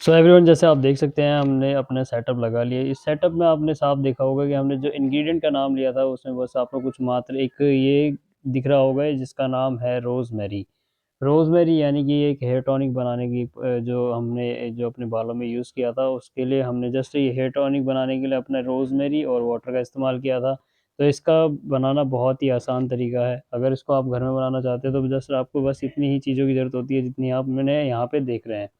So everyone, जैसे आप देख सकते हैं हमने अपना सेटअप लगा लिया। इस सेटअप में आपने साफ देखा होगा कि हमने जो इंग्रेडिएंट का नाम लिया था उसमें बस आपको कुछ मात्र एक ये दिख रहा होगा जिसका नाम है रोज़मेरी। रोज़मेरी यानी कि एक हेयर टॉनिक बनाने की जो हमने जो अपने बालों में यूज़ किया था उसके लिए हमने जस्ट ये हेयर टॉनिक बनाने के लिए अपना रोज़मेरी और वाटर का इस्तेमाल किया था। तो इसका बनाना बहुत ही आसान तरीका है। अगर इसको आप घर में बनाना चाहते हैं तो जस्ट आपको बस इतनी ही चीज़ों की ज़रूरत होती है जितनी आप मैंने यहाँ पे देख रहे हैं।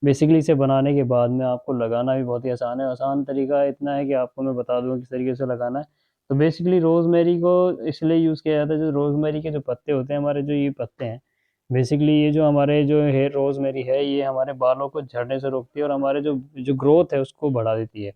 बेसिकली इसे बनाने के बाद में आपको लगाना भी बहुत ही आसान है। आसान तरीका इतना है कि आपको मैं बता दूँ किस तरीके से लगाना है। तो बेसिकली रोज़मेरी को इसलिए यूज़ किया जाता है, जो रोज़मेरी के जो पत्ते होते हैं, हमारे जो ये पत्ते हैं, बेसिकली ये जो हमारे जो हेयर रोज़मेरी है, ये हमारे बालों को झड़ने से रोकती है और हमारे जो जो ग्रोथ है उसको बढ़ा देती है।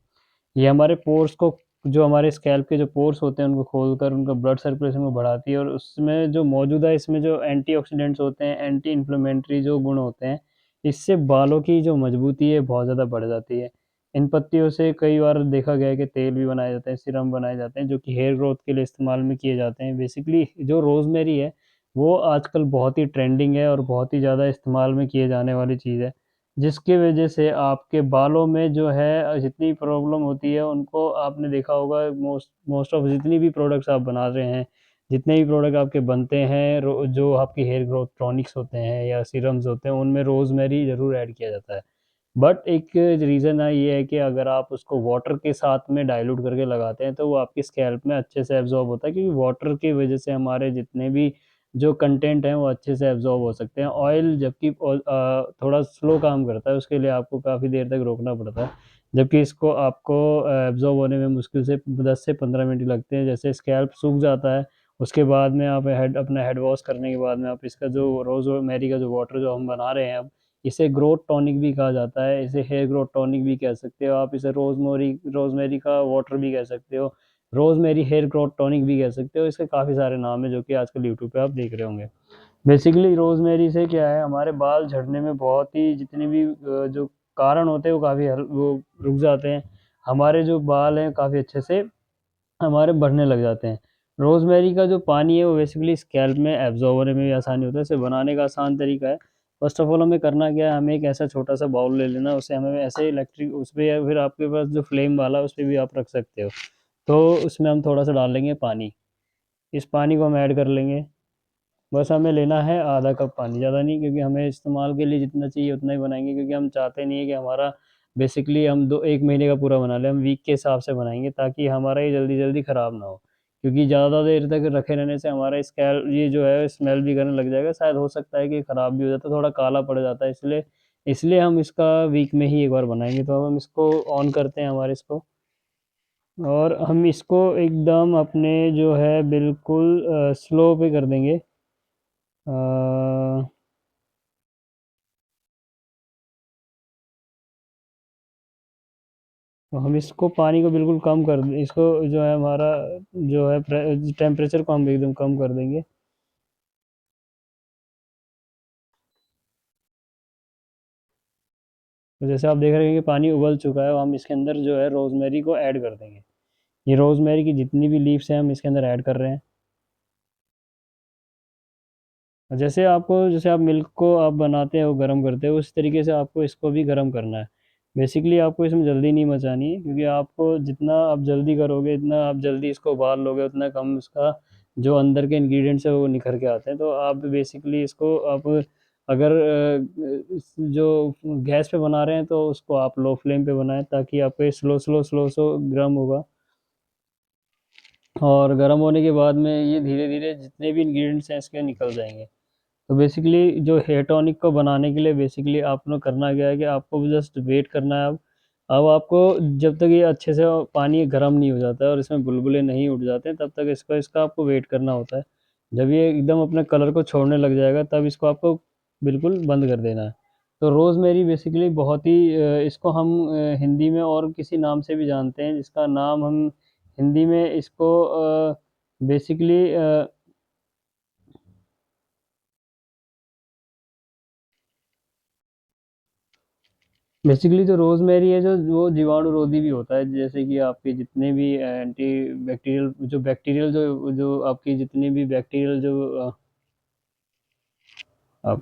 ये हमारे पोर्स को, जो हमारे स्कैल्प के जो पोर्स होते हैं उनको खोलकर उनका ब्लड सर्कुलेशन को बढ़ाती है और उसमें जो मौजूदा इसमें जो एंटीऑक्सीडेंट्स होते हैं, एंटी इन्फ्लेमेटरी जो गुण होते हैं, इससे बालों की जो मजबूती है बहुत ज़्यादा बढ़ जाती है। इन पत्तियों से कई बार देखा गया है कि तेल भी बनाए जाते हैं, सीरम बनाए जाते हैं, जो कि हेयर ग्रोथ के लिए इस्तेमाल में किए जाते हैं। बेसिकली जो रोज़मेरी है, वो आजकल बहुत ही ट्रेंडिंग है और बहुत ही ज़्यादा इस्तेमाल में किए जाने वाली चीज़ है। जिसकी वजह से आपके बालों में जो है जितनी प्रॉब्लम होती है उनको आपने देखा होगा, मोस्ट मोस्ट ऑफ जितनी भी प्रोडक्ट्स आप बना रहे हैं, जितने भी प्रोडक्ट आपके बनते हैं, जो आपकी हेयर ग्रोथ टॉनिक्स होते हैं या सीरम्स होते हैं, उनमें रोज़मेरी ज़रूर ऐड किया जाता है। बट एक रीज़न है ये है कि अगर आप उसको वाटर के साथ में डाइल्यूट करके लगाते हैं तो वो आपकी स्कैल्प में अच्छे से एब्ज़ॉर्ब होता है, क्योंकि वाटर की वजह से हमारे जितने भी जो कंटेंट हैं वो अच्छे से एब्ज़ॉर्ब हो सकते हैं। ऑयल जबकि थोड़ा स्लो काम करता है, उसके लिए आपको काफ़ी देर तक रोकना पड़ता है। जबकि इसको आपको एब्ज़ॉर्ब होने में मुश्किल से 10 से 15 मिनट लगते हैं। जैसे स्कैल्प सूख जाता है, उसके बाद में आप अपना हेड वॉश करने के बाद में आप इसका जो रोज़मेरी का जो वाटर जो हम बना रहे हैं अब, इसे ग्रोथ टॉनिक भी कहा जाता है, इसे हेयर ग्रोथ टॉनिक भी कह सकते हो आप, इसे रोज़मेरी का वाटर भी कह सकते हो, रोज़मेरी हेयर ग्रोथ टॉनिक भी कह सकते हो। इसके काफ़ी सारे नाम हैं जो कि आजकल यूट्यूब पे आप देख रहे होंगे। बेसिकली रोज़मेरी से क्या है, हमारे बाल झड़ने में बहुत ही जितने भी जो कारण होते हैं वो काफ़ी वो रुक जाते हैं। हमारे जो बाल हैं काफ़ी अच्छे से हमारे बढ़ने लग जाते हैं। रोज़मेरी का जो पानी है वो बेसिकली स्कैल्प में एब्ज़ॉर्ब होने में भी आसानी होता है। इसे बनाने का आसान तरीका है, फ़र्स्ट ऑफ़ ऑल हमें करना क्या है, हमें एक ऐसा छोटा-सा बाउल ले लेना है, उसे हमें ऐसे इलेक्ट्रिक उसपे या फिर आपके पास जो फ्लेम वाला है उसपे भी आप रख सकते हो। तो उसमें हम थोड़ा-सा डाल लेंगे पानी, इस पानी को हम ऐड कर लेंगे। बस हमें लेना है आधा कप पानी, ज़्यादा नहीं, क्योंकि हमें इस्तेमाल के लिए जितना चाहिए उतना ही बनाएँगे, क्योंकि हम चाहते नहीं है कि हमारा बेसिकली हम 1 महीने का पूरा बना लें, हम वीक के हिसाब से बनाएँगे ताकि हमारा ये जल्दी-जल्दी ख़राब ना हो। क्योंकि ज़्यादा देर तक रखे रहने से हमारा ये जो है स्मेल भी करने लग जाएगा, शायद हो सकता है कि ख़राब भी हो जाता है, थोड़ा काला पड़ जाता है, इसलिए इसलिए हम इसका वीक में ही एक बार बनाएँगे। तो अब हम इसको ऑन करते हैं हमारे इसको, और हम इसको एकदम अपने जो है बिल्कुल स्लो पे कर देंगे। अ तो हम इसको पानी को बिल्कुल कम कर दें, इसको जो है हमारा जो है टेम्परेचर को हम एकदम कम कर देंगे। तो जैसे आप देख रहे हैं कि पानी उबल चुका है, हम इसके अंदर जो है रोज़मेरी को ऐड कर देंगे। ये रोज़मेरी की जितनी भी लीव्स हैं हम इसके अंदर ऐड कर रहे हैं। जैसे आप मिल्क को आप बनाते हो, गरम करते हो, उस तरीके से आपको इसको भी गरम करना है। बेसिकली आपको इसमें जल्दी नहीं मचानी है, क्योंकि आपको जितना आप जल्दी करोगे, इतना आप जल्दी इसको उबाल लोगे, उतना कम इसका जो अंदर के इंग्रीडिएंट्स हैं वो निखर के आते हैं। तो आप बेसिकली इसको आप अगर जो गैस पे बना रहे हैं तो उसको आप लो फ्लेम पे बनाएँ, ताकि आपको ये स्लो गर्म होगा। और गर्म होने के बाद में ये धीरे-धीरे जितने भी इंग्रीडिएंट्स हैं इसके निकल जाएँगे। तो बेसिकली जो हेयर टॉनिक को बनाने के लिए बेसिकली आपको करना क्या है कि आपको जस्ट वेट करना है अब आपको जब तक ये अच्छे से पानी गर्म नहीं हो जाता है और इसमें बुलबुले नहीं उठ जाते हैं, तब तक इसका आपको वेट करना होता है। जब ये एकदम अपने कलर को छोड़ने लग जाएगा तब इसको आपको बिल्कुल बंद कर देना है। तो रोज़मेरी बेसिकली बहुत ही इसको हम हिंदी में और किसी नाम से भी जानते हैं, जिसका नाम हम हिंदी में इसको बेसिकली बेसिकली जो रोज़मेरी है जो वो जीवाणुरोधी भी होता है, जैसे कि आपके जितने भी एंटी बैक्टीरियल जो आपकी जितनी भी बैक्टीरियल जो आप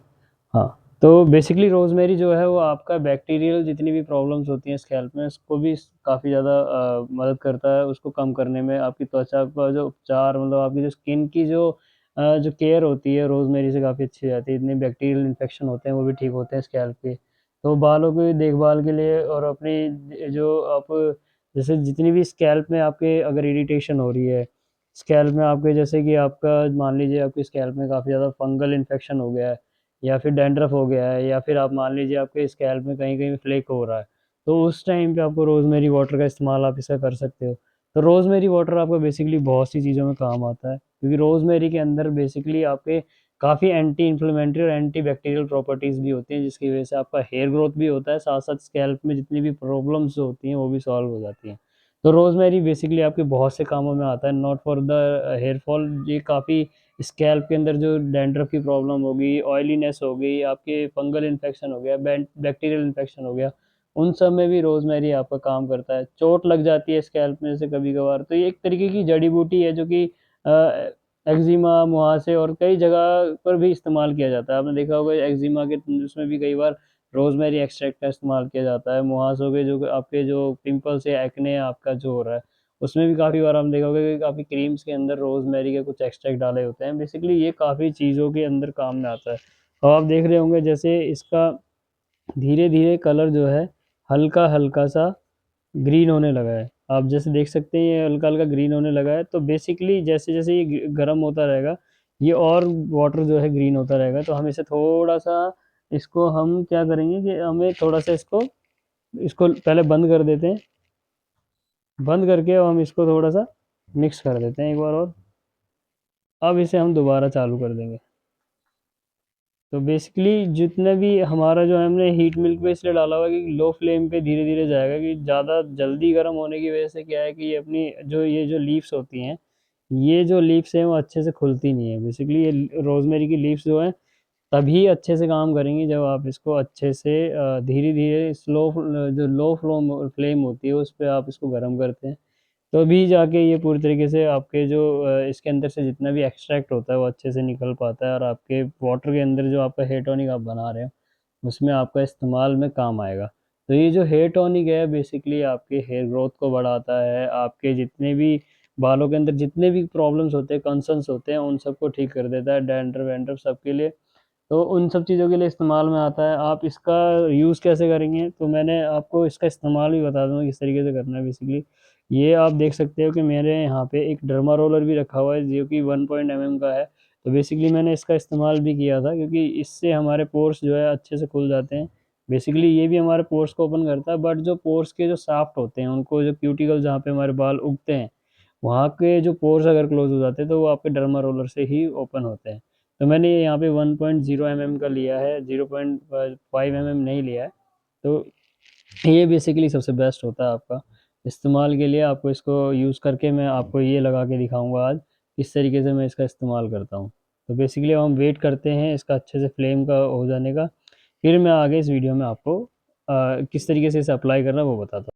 हाँ। तो बेसिकली रोज़मेरी जो है वो आपका बैक्टीरियल जितनी भी प्रॉब्लम्स होती हैं स्कैल्प में उसको भी काफ़ी ज़्यादा मदद करता है उसको कम करने में। आपकी त्वचा का जो उपचार मतलब आपकी जो स्किन की जो केयर होती है रोज़मेरी से काफ़ी अच्छी हो जाती है। इतने बैक्टीरियल इन्फेक्शन होते हैं वो भी ठीक होते हैं स्कैल्प के। तो बालों की देखभाल के लिए और अपनी जो आप जैसे जितनी भी स्कैल्प में आपके अगर इरिटेशन हो रही है, स्कैल्प में आपके जैसे कि आपका मान लीजिए आपकी स्कैल्प में काफ़ी ज़्यादा फंगल इन्फेक्शन हो गया है या फिर डैंड्रफ हो गया है या फिर आप मान लीजिए आपके स्कैल्प में कहीं-कहीं फ्लेक हो रहा है, तो उस टाइम पे आपको रोज़मेरी वाटर का इस्तेमाल आप इसका कर सकते हो। तो रोज़मेरी वाटर आपको बेसिकली बहुत सी चीज़ों में काम आता है, क्योंकि रोज़मेरी के अंदर बेसिकली आपके काफ़ी एंटी इन्फ्लेमेटरी और एंटी बैक्टीरियल प्रॉपर्टीज़ भी होती हैं, जिसकी वजह से आपका हेयर ग्रोथ भी होता है, साथ-साथ स्कैल्प में जितनी भी प्रॉब्लम्स होती हैं, वो भी सॉल्व हो जाती हैं। तो रोज़मेरी बेसिकली आपके बहुत से कामों में आता है, not for the hair fall. ये काफ़ी स्कैल्प के अंदर जो डैंड्रफ की प्रॉब्लम हो गई, ऑयलीनेस हो गई, आपके फंगल इन्फेक्शन हो गया, बैक्टीरियल इन्फेक्शन हो गया, उन सब में भी रोज़मेरी आपका काम करता है। चोट लग जाती है स्कैल्प में जैसे कभी-कभार, तो ये एक तरीके की जड़ी-बूटी है जो कि एक्ज़िमा, मुहासे और कई जगह पर भी इस्तेमाल किया जाता है। आपने देखा होगा एक्ज़िमा के उसमें भी कई बार रोज़मेरी एक्सट्रैक्ट का इस्तेमाल किया जाता है। मुहासों के जो आपके जो पिंपल्स या एक्ने आपका जो हो रहा है, उसमें भी काफ़ी बार हम देखा होगा कि काफ़ी क्रीम्स के अंदर रोज़मेरी के कुछ एक्सट्रैक्ट डाले होते हैं। बेसिकली ये काफ़ी चीज़ों के अंदर काम में आता है। और आप देख रहे होंगे जैसे इसका धीरे-धीरे कलर जो है हल्का-हल्का सा ग्रीन होने लगा है। आप जैसे देख सकते हैं ये हल्का-हल्का ग्रीन होने लगा है, तो बेसिकली जैसे-जैसे ये गर्म होता रहेगा, ये और वाटर जो है ग्रीन होता रहेगा। तो हम इसे थोड़ा-सा इसको हम क्या करेंगे कि हमें थोड़ा-सा इसको इसको पहले बंद कर देते हैं। बंद करके अब हम इसको थोड़ा-सा मिक्स कर देते हैं एक बार और। अब इसे हम दोबारा चालू कर देंगे। तो बेसिकली जितने भी हमारा जो है हमने हीट मिल्क पे इसलिए डाला हुआ है कि लो फ्लेम पे धीरे-धीरे जाएगा, कि ज़्यादा जल्दी गर्म होने की वज़ह से क्या है कि ये अपनी ये जो लीव्स होती हैं, ये जो लीव्स हैं वो अच्छे से खुलती नहीं है। बेसिकली ये रोज़मेरी की लीव्स जो हैं तभी अच्छे से काम करेंगी जब आप इसको अच्छे से धीरे-धीरे जो लो फ्लोम फ्लेम होती है उस पे आप इसको गरम करते हैं। तभी जाके ये पूरी तरीके से आपके जो इसके अंदर से जितना भी एक्सट्रैक्ट होता है वो अच्छे से निकल पाता है और आपके वाटर के अंदर जो आपका हेयर टॉनिक आप बना रहे हो, उसमें आपका इस्तेमाल में काम आएगा। तो ये जो हेयर टॉनिक है बेसिकली आपके हेयर ग्रोथ को बढ़ाता है, आपके जितने भी बालों के अंदर जितने भी प्रॉब्लम्स होते हैं, कंसर्न्स होते हैं, उन सबको ठीक कर देता है, डैंड्रफ-वैंड्रफ सबके लिए। तो उन सब चीज़ों के लिए इस्तेमाल में आता है। आप इसका यूज़ कैसे करेंगे? तो मैंने आपको इसका इस्तेमाल भी बता दूँगा किस तरीके से करना है बेसिकली। ये आप देख सकते हो कि मेरे यहाँ पे एक डर्मा रोलर भी रखा हुआ है जो कि 1 पॉइंट एमएम का है। तो बेसिकली मैंने इसका इस्तेमाल भी किया था क्योंकि इससे हमारे पोर्स जो है अच्छे से खुल जाते हैं। बेसिकली ये भी हमारे पोर्स को ओपन करता है, बट जो पोर्स के जो शाफ्ट होते हैं उनको जो क्यूटिकल जहाँ पे हमारे बाल उगते हैं, वहाँ के जो पोर्स अगर क्लोज़ हो जाते हैं तो वो आपके डर्मा रोलर से ही ओपन होते हैं। तो मैंने यहाँ पे 1.0 एमएम का लिया है, 0.5 एमएम नहीं लिया है। तो ये बेसिकली सबसे बेस्ट होता है आपका इस्तेमाल के लिए। आपको इसको यूज़ करके मैं आपको ये लगा के दिखाऊँगा आज, किस तरीके से मैं इसका इस्तेमाल करता हूँ। तो बेसिकली हम वेट करते हैं इसका अच्छे से फ्लेम का हो जाने का, फिर मैं आगे इस वीडियो में आपको किस तरीके से इसे अप्लाई करना है वो बताता हूँ।